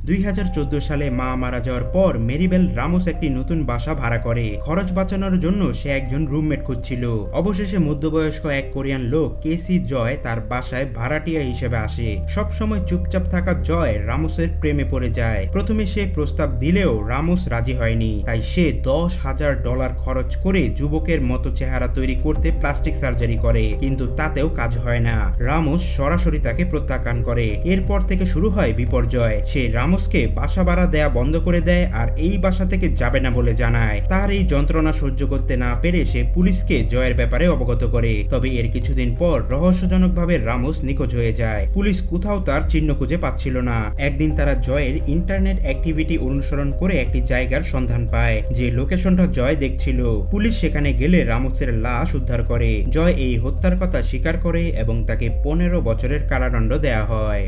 2014 সালে মা মারা যাওয়ার পর মেরিবেল রামোস একটি নতুন বাসা ভাড়া করে। খরচ বাঁচানোর জন্য সে একজন রুমমেট খুঁজছিল। অবশেষে মধ্যবয়স্ক এক কোরিয়ান লোক কেসি জয় তার বাসায় ভাড়াটিয়া হিসেবে আসে। সবসময় চুপচাপ থাকা জয় রামোসের প্রেমে পড়ে যায়। প্রথমে সে প্রস্তাব দিলেও রামোস রাজি হয়নি, তাই সে $10,000 খরচ করে যুবকের মতো চেহারা তৈরি করতে প্লাস্টিক সার্জারি করে, কিন্তু তাতেও কাজ হয় না। রামোস সরাসরি তাকে প্রত্যাখ্যান করে। এরপর থেকে শুরু হয় বিপর্যয়। সে রামোসকে বাসা ভাড়া দেয়া বন্ধ করে দেয় আর এই বাসা থেকে যাবে না বলে জানায়। তার এই যন্ত্রণা সহ্য করতে না পেরে সে পুলিশকে জয়ের ব্যাপারে অবগত করে। তবে এর কিছুদিন পর রহস্যজনকভাবে রামোস নিখোঁজ হয়ে যায়। পুলিশ কোথাও তার চিহ্ন খুঁজে পাচ্ছিল না। একদিন তারা জয়ের ইন্টারনেট অ্যাক্টিভিটি অনুসরণ করে একটি জায়গার সন্ধান পায়, যে লোকেশনটা জয় দেখছিল। পুলিশ সেখানে গেলে রামোসের লাশ উদ্ধার করে। জয় এই হত্যার কথা স্বীকার করে এবং তাকে 15 বছরের কারাদণ্ড দেয়া হয়।